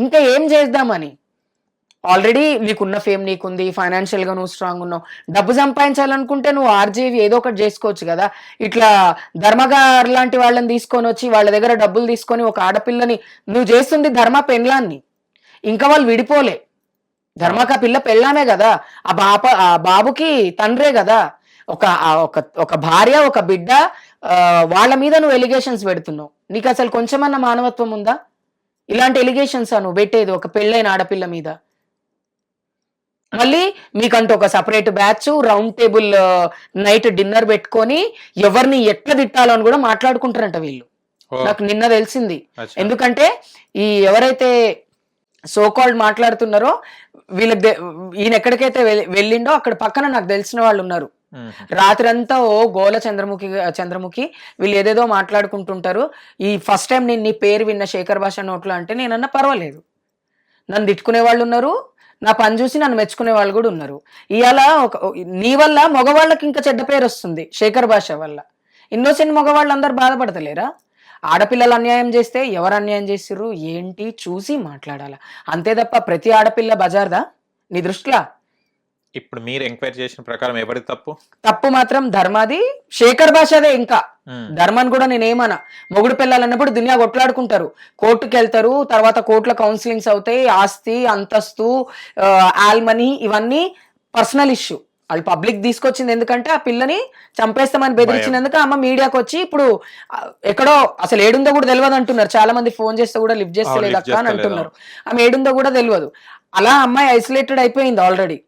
ఇంకా ఏం చేద్దామని. ఆల్రెడీ నీకున్న ఫేమ్ నీకుంది, ఫైనాన్షియల్ గా నువ్వు స్ట్రాంగ్ ఉన్నావు, డబ్బు సంపాదించాలనుకుంటే నువ్వు ఆర్జేవి ఏదో ఒకటి చేసుకోవచ్చు కదా. ఇట్లా ధర్మగారు లాంటి వాళ్ళని తీసుకొని వచ్చి వాళ్ళ దగ్గర డబ్బులు తీసుకొని ఒక ఆడపిల్లని నువ్వు చేస్తుంది ధర్మ పెళ్ళాన్ని, ఇంకా వాళ్ళు విడిపోలే. ధర్మక పిల్ల పెళ్ళామే కదా, ఆ బాబుకి తండ్రే కదా, ఒక భార్య ఒక బిడ్డ, వాళ్ళ మీద నువ్వు ఎలిగేషన్స్ పెడుతున్నావు. నీకు అసలు కొంచెమన్నా మానవత్వం ఉందా? ఇలాంటి ఎలిగేషన్స్ నువ్వు పెట్టేది ఒక పెళ్ళైన ఆడపిల్ల మీద. మళ్ళీ మీకంటూ ఒక separate batch, round table night dinner పెట్టుకొని ఎవరిని ఎట్లా తిట్టాలో అని కూడా మాట్లాడుకుంటారంట వీళ్ళు. నాకు నిన్న తెలిసింది. ఎందుకంటే ఈ ఎవరైతే సోకాల్డ్ మాట్లాడుతున్నారో వీళ్ళకి ఈయన ఎక్కడికైతే వెళ్ళిండో అక్కడ పక్కన నాకు తెలిసిన వాళ్ళు ఉన్నారు. రాత్రంతా ఓ గోల చంద్రముఖి వీళ్ళు ఏదేదో మాట్లాడుకుంటుంటారు. ఈ ఫస్ట్ టైం నేను నీ పేరు విన్న శేఖర్ భాష నోట్లో అంటే నేనన్నా పర్వాలేదు, నన్ను తిట్టుకునే వాళ్ళు ఉన్నారు, నా పని చూసి నన్ను మెచ్చుకునే వాళ్ళు కూడా ఉన్నారు. ఇవాళ నీ వల్ల మగవాళ్ళకి ఇంకా చెడ్డ పేరు వస్తుంది. శేఖర్ భాష వల్ల ఇన్నోసెంట్ మగవాళ్ళు అందరు బాధపడతలేరా? ఆడపిల్లలు అన్యాయం చేస్తే ఎవరు అన్యాయం చేసిర్రు ఏంటి చూసి మాట్లాడాల, అంతే తప్ప ప్రతి ఆడపిల్ల బజార్దా నీ దృష్టిలా? ఇప్పుడు మీరు ఎంక్వైరీ చేసిన ప్రకారం ఎవరిది తప్పు మాత్రం ధర్మాది, శేఖర్ భాషదే. ఇంకా ధర్మాన్ని కూడా నేనేమన్నా, మొగుడు పిల్లలు అన్నప్పుడు దునియా కొట్లాడుకుంటారు, కోర్టుకు వెళ్తారు, తర్వాత కోర్టులో కౌన్సిలింగ్స్ అవుతాయి, ఆస్తి అంతస్తు ఆల్మనీ ఇవన్నీ పర్సనల్ ఇష్యూ. వాళ్ళు పబ్లిక్ తీసుకొచ్చింది ఎందుకంటే ఆ పిల్లని చంపేస్తామని బెదిరించినందుకు అమ్మ మీడియాకి వచ్చి ఇప్పుడు ఎక్కడో అసలు ఏడుందో కూడా తెలియదు అంటున్నారు. చాలా మంది ఫోన్ చేస్తే కూడా లిఫ్ట్ చేస్తలేదు అక్క అని అంటున్నారు. ఆమె ఏడుందో కూడా తెలియదు. అలా అమ్మాయి ఐసోలేటెడ్ అయిపోయింది ఆల్రెడీ.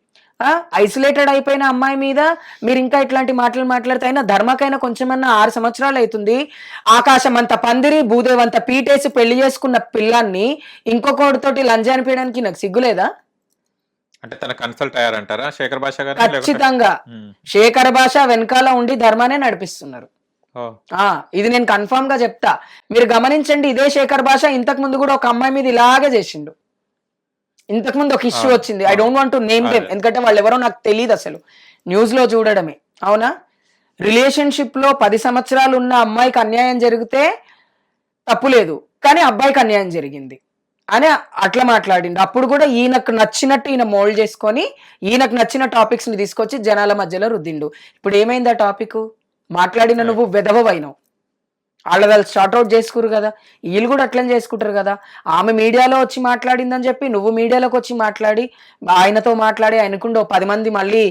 ఐసోలేటెడ్ అయిపోయిన అమ్మాయి మీద మీరు ఇంకా ఇట్లాంటి మాటలు మాట్లాడితే అయినా ధర్మకైనా కొంచెమన్నా 6 సంవత్సరాలు అవుతుంది. ఆకాశం అంత పందిరి భూదేవంత పీటేసి పెళ్లి చేసుకున్న పిల్లాన్ని ఇంకొకటితోటి లంజ అనిపించడానికి నాకు సిగ్గులేదా? అంటే తన కన్సల్ట్ అయ్యారంటారా శేఖర్ భాష గారు? ఖచ్చితంగా శేఖర్ భాష వెనకాల ఉండి ధర్మానే నడిపిస్తున్నారు. ఇది నేను కన్ఫర్మ్ గా చెప్తా. మీరు గమనించండి, ఇదే శేఖర్ భాష ఇంతకు ముందు కూడా ఒక అమ్మాయి మీద ఇలాగే చేసిండు. ఇంతకు ముందు ఒక ఇష్యూ వచ్చింది, I don't want to name them, ఎందుకంటే వాళ్ళు ఎవరో నాకు తెలియదు, అసలు న్యూస్ లో చూడడమే. అవునా, రిలేషన్షిప్ లో 10 సంవత్సరాలు ఉన్న అమ్మాయికి అన్యాయం జరిగితే తప్పులేదు, కానీ అబ్బాయికి అన్యాయం జరిగింది అని అట్లా మాట్లాడిండు. అప్పుడు కూడా ఈయనకు నచ్చినట్టు ఈయన మోల్డ్ చేసుకొని ఈయనకు నచ్చిన టాపిక్స్ ని తీసుకొచ్చి జనాల మధ్యలో రుద్దిండు. ఇప్పుడు ఏమైంది ఆ టాపిక్? మాట్లాడిన నువ్వు వెధవైనావు, వాళ్ళు స్టార్ట్ అవుట్ చేసుకురు కదా, వీళ్ళు కూడా అట్లనే చేసుకుంటారు కదా. ఆమె మీడియాలో వచ్చి మాట్లాడిందని చెప్పి నువ్వు మీడియాలోకి వచ్చి మాట్లాడి ఆయనతో మాట్లాడి ఆయనకుండా 10 మంది మళ్ళీ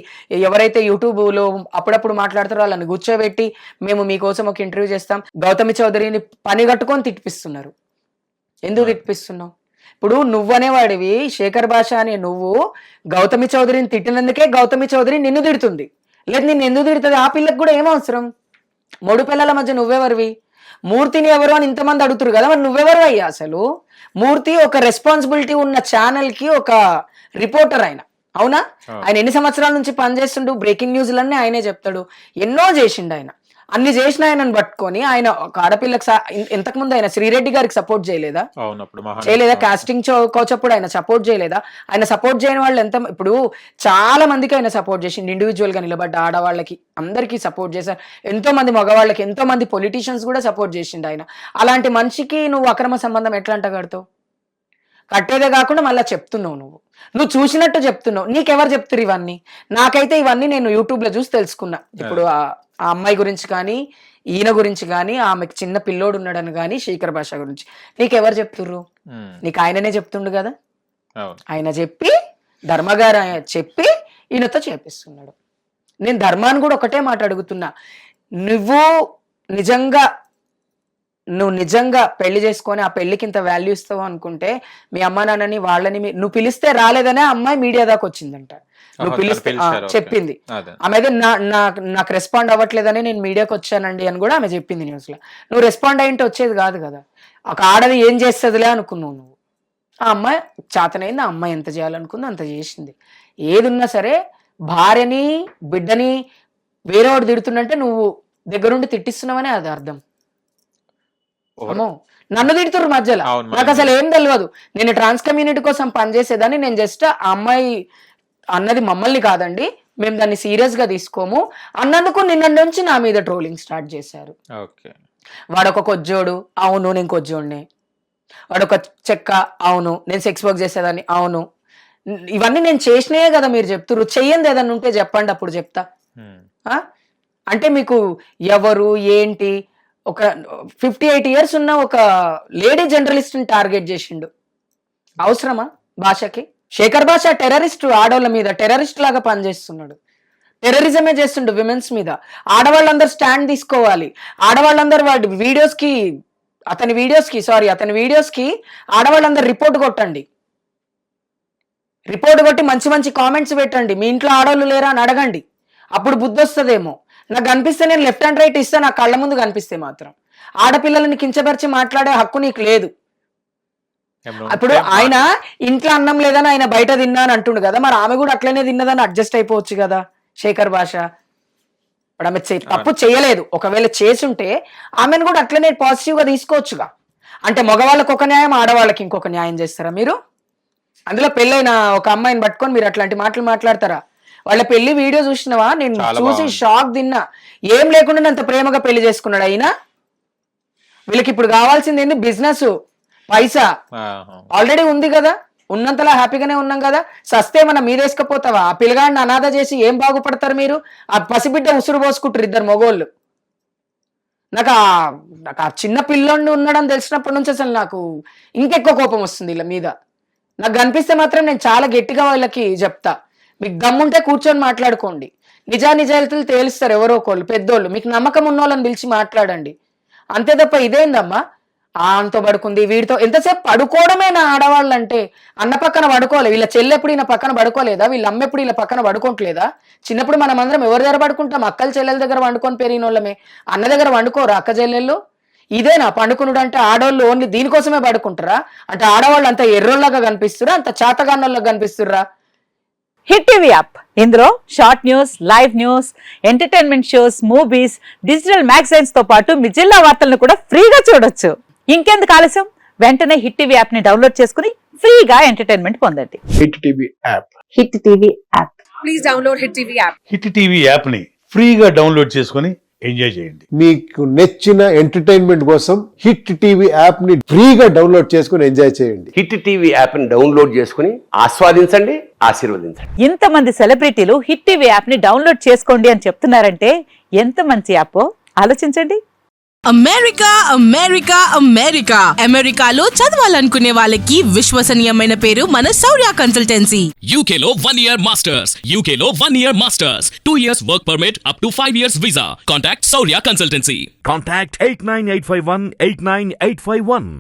ఎవరైతే యూట్యూబ్లో అప్పుడప్పుడు మాట్లాడతారో వాళ్ళని కూర్చోబెట్టి మేము మీకోసం ఒక ఇంటర్వ్యూ చేస్తాం, గౌతమి చౌదరిని పని కట్టుకొని తిట్టిపిస్తున్నారు. ఎందుకు తిట్టిపిస్తున్నావు? ఇప్పుడు నువ్వనేవాడివి శేఖర్ భాష అనే నువ్వు గౌతమి చౌదరిని తిట్టినందుకే గౌతమి చౌదరి నిన్ను తిడుతుంది. లేదు నిన్ను ఎందుకు తిడుతుంది? ఆ పిల్లకి కూడా ఏం అవసరం? మూడు పిల్లల మధ్య నువ్వెవరివి? మూర్తిని ఎవరు అని ఇంతమంది అడుగుతారు కదా, మరి నువ్వెవరు అయ్యా అసలు? మూర్తి ఒక రెస్పాన్సిబిలిటీ ఉన్న ఛానల్ కి ఒక రిపోర్టర్ ఆయన, అవునా? ఆయన ఎన్ని సంవత్సరాల నుంచి పనిచేస్తుండు, బ్రేకింగ్ న్యూస్లన్నీ ఆయనే చెప్తాడు, ఎన్నో చేసిండు ఆయన. అన్ని చేసిన ఆయనను పట్టుకొని ఆయన ఒక ఆడపిల్లకి ఇంతకు ముందు ఆయన శ్రీరెడ్డి గారికి సపోర్ట్ చేయలేదా? కాస్టింగ్ కోచ్ అప్పుడు ఆయన సపోర్ట్ చేయలేదా? ఆయన సపోర్ట్ చేయని వాళ్ళు ఎంత, ఇప్పుడు చాలా మందికి ఆయన సపోర్ట్ చేసిండు, ఇండివిజువల్ గా నిలబడ్డ ఆడవాళ్ళకి అందరికీ సపోర్ట్ చేశారు, ఎంతో మంది మగవాళ్ళకి, ఎంతో మంది పొలిటీషియన్స్ కూడా సపోర్ట్ చేసిండు ఆయన. అలాంటి మనిషికి నువ్వు అక్రమ సంబంధం ఎట్లా అంట కడతావు? కట్టేదే కాకుండా మళ్ళీ చెప్తున్నావు, నువ్వు చూసినట్టు చెప్తున్నావు. నీకెవరు చెప్తారు ఇవన్నీ? నాకైతే ఇవన్నీ నేను యూట్యూబ్ లో చూసి తెలుసుకున్నా. ఇప్పుడు ఆ అమ్మాయి గురించి కానీ, ఈయన గురించి కానీ, ఆమెకి చిన్న పిల్లోడు ఉన్నాడని కానీ, శేఖర్ భాష గురించి నీకెవరు చెప్తుర్రు? నీకు ఆయననే చెప్తుండు కదా, ఆయన చెప్పి ధర్మగారు చెప్పి ఈయనతో చేపిస్తున్నాడు. నేను ధర్మాన్ని కూడా ఒకటే మాట అడుగుతున్నా, నువ్వు నిజంగా పెళ్లి చేసుకొని ఆ పెళ్లికి ఇంత వాల్యూ ఇస్తావు అనుకుంటే మీ అమ్మ నాన్నని వాళ్ళని నువ్వు పిలిస్తే రాలేదనే అమ్మాయి మీడియా దాకా వచ్చిందంట. నువ్వు పిలిస్తే చెప్పింది ఆమె, నాకు రెస్పాండ్ అవ్వట్లేదని నేను మీడియాకి వచ్చానండి అని కూడా ఆమె చెప్పింది న్యూస్ లో. నువ్వు రెస్పాండ్ అయ్యింటే వచ్చేది కాదు కదా. ఒక ఆడది ఏం చేస్తుందిలే అనుకున్నావు నువ్వు. ఆ అమ్మాయి చేతనైంది, ఆ అమ్మాయి ఎంత చేయాలనుకుందో అంత చేసింది. ఏదున్నా సరే భార్యని బిడ్డని వేరేవాడు తిడుతుందంటే నువ్వు దగ్గరుండి తిట్టిస్తున్నావని అది అర్థం. నన్ను తిడుతున్నారు మధ్యలో, నాకు అసలు ఏం తెలియదు. నేను ట్రాన్స్ కమ్యూనిటీ కోసం పనిచేసేదాన్ని. నేను జస్ట్ ఆ అమ్మాయి అన్నది మమ్మల్ని కాదండి, మేము దాన్ని సీరియస్ గా తీసుకోము అన్నందుకు నిన్న నుంచి నా మీద ట్రోలింగ్ స్టార్ట్ చేశారు. వాడొక కొజ్జోడు, అవును నేను కొజ్జోడినే, వాడు ఒక చెక్క, అవును. నేను సెక్స్ వర్క్ చేసేదాన్ని, అవును. ఇవన్నీ నేను చేసినాయే కదా మీరు చెప్తున్నారు. చెయ్యంది ఏదన్నా ఉంటే చెప్పండి, అప్పుడు చెప్తా. అంటే మీకు ఎవరు ఏంటి, ఒక 58 years ఉన్న ఒక లేడీ జర్నలిస్ట్ ని టార్గెట్ చేసిండు. అవసరమా భాషకి? శేఖర్ భాష టెర్రరిస్ట్, ఆడవాళ్ళ మీద టెర్రరిస్ట్ లాగా పనిచేస్తున్నాడు. టెర్రరిజమే చేస్తుండు విమెన్స్ మీద. ఆడవాళ్ళందరూ స్టాండ్ తీసుకోవాలి. ఆడవాళ్ళందరూ వాడి అతని వీడియోస్ కి ఆడవాళ్ళందరూ రిపోర్ట్ కొట్టండి. రిపోర్ట్ కొట్టి మంచి మంచి కామెంట్స్ పెట్టండి. మీ ఇంట్లో ఆడవాళ్ళు లేరా అని అడగండి. అప్పుడు బుద్ధి వస్తుందేమో. నాకు కనిపిస్తే నేను లెఫ్ట్ అండ్ రైట్ ఇస్తే, నా కళ్ళ ముందు కనిపిస్తే మాత్రం. ఆడపిల్లలని కించపరిచి మాట్లాడే హక్కు నీకు లేదు. అప్పుడు ఆయన ఇంట్లో అన్నం లేదని ఆయన బయట తిన్నా అని అంటుండు కదా, మరి ఆమె కూడా అట్లనే తిన్నదని అడ్జస్ట్ అయిపోవచ్చు కదా శేఖర్ భాష. ఇప్పుడు ఆమె తప్పు చేయలేదు. ఒకవేళ చేసుంటే ఆమెను కూడా అట్లనే పాజిటివ్ గా తీసుకోవచ్చుగా. అంటే మగవాళ్ళకి ఒక న్యాయం, ఆడవాళ్ళకి ఇంకొక న్యాయం చేస్తారా మీరు? అందులో పెళ్ళైన ఒక అమ్మాయిని పట్టుకొని మీరు అట్లాంటి మాటలు మాట్లాడతారా? వాళ్ళ పెళ్లి వీడియో చూసినవా? నేను చూసి షాక్ తిన్నా. ఏం లేకుండా అంత ప్రేమగా పెళ్లి చేసుకున్నాడు అయినా. వీళ్ళకి ఇప్పుడు కావాల్సింది ఏంది? బిజినెస్, పైసా ఆల్రెడీ ఉంది కదా. ఉన్నంతలా హ్యాపీగానే ఉన్నాం కదా. సస్తే మన మీదేసుకపోతావా? ఆ పిల్లగాడిని అనాథ చేసి ఏం బాగుపడతారు మీరు? ఆ పసిబిడ్డ ఉసురు పోసుకుంటారు ఇద్దరు మగోళ్ళు. నాకు ఆ చిన్న పిల్లోడిని ఉన్నాడని తెలిసినప్పటి నుంచి అసలు నాకు ఇంకెక్కువ కోపం వస్తుంది వీళ్ళ మీద. నాకు కనిపిస్తే మాత్రం నేను చాలా గట్టిగా వాళ్ళకి చెప్తా, మీకు దమ్ముంటే కూర్చొని మాట్లాడుకోండి. నిజానిజాయితీలు తేలుస్తారు ఎవరో ఒకళ్ళు పెద్దోళ్ళు. మీకు నమ్మకం ఉన్న వాళ్ళని పిలిచి మాట్లాడండి. అంతే తప్ప ఇదేందమ్మా ఆంతో పడుకుంది వీడితో ఎంతసేపు పడుకోవడమే. నా ఆడవాళ్ళు అంటే అన్న పక్కన పడుకోలే. వీళ్ళ చెల్లెప్పుడు ఈయన పక్కన పడుకోలేదా? వీళ్ళ అమ్మ ఎప్పుడు వీళ్ళ పక్కన పడుకోవట్లేదా? చిన్నప్పుడు మనం అందరం ఎవరి దగ్గర పడుకుంటాం? అక్కల చెల్లెల దగ్గర వండుకొని పెరిగిన వాళ్ళమే. అన్న దగ్గర వండుకోరు అక్క చెల్లెళ్ళు? ఇదేనా పండుకునుడు అంటే? ఆడవాళ్ళు ఓన్లీ దీనికోసమే పడుకుంటారా? అంటే ఆడవాళ్ళు అంత ఎర్రోళ్ళగా కనిపిస్తురా, అంత చాతగాన్నోళ్ళగా కనిపిస్తురా? హిట్ టీవీ యాప్, ఇందులో short news, live news, entertainment shows, movies, digital magazines తో పాటు మీ జిల్లా వార్తలను కూడా ఫ్రీగా చూడొచ్చు. ఇంకెందుకు ఆలస్యం? వెంటనే హిట్ టీవీ యాప్ ని డౌన్లోడ్ చేసుకుని ఫ్రీగా ఎంటర్టైన్మెంట్ పొందండి. Hit TV app. Hit TV app. Please download hit TV app. Hit TV app ని ఫ్రీగా డౌన్లోడ్ చేసుకుని ఎంజాయ్ చేయండి. మీకు నచ్చిన ఎంటర్టైన్మెంట్ కోసం హిట్ టీవీ యాప్ ని ఫ్రీగా డౌన్లోడ్ చేసుకుని ఎంజాయ్ చేయండి. హిట్ టీవీ యాప్ ని డౌన్లోడ్ చేసుకుని ఆస్వాదించండి, ఆశీర్వదించండి. ఇంతమంది సెలబ్రిటీలు హిట్ టీవీ యాప్ ని డౌన్లోడ్ చేసుకోండి అని చెప్తున్నారంటే ఎంత మంచి యాప్ ఆలోచించండి. అమెరికా అమెరికా అమెరికా అమెరికాలో చదవాలనుకునే వాళ్ళకి విశ్వసనీయమైన పేరు మన శౌర్య కన్సల్టెన్సీ. UK లో 1 year masters. UK లో 1 year masters. 2 years work permit up to 5 years visa. Contact Saurya Consultancy. Contact 89851 89851.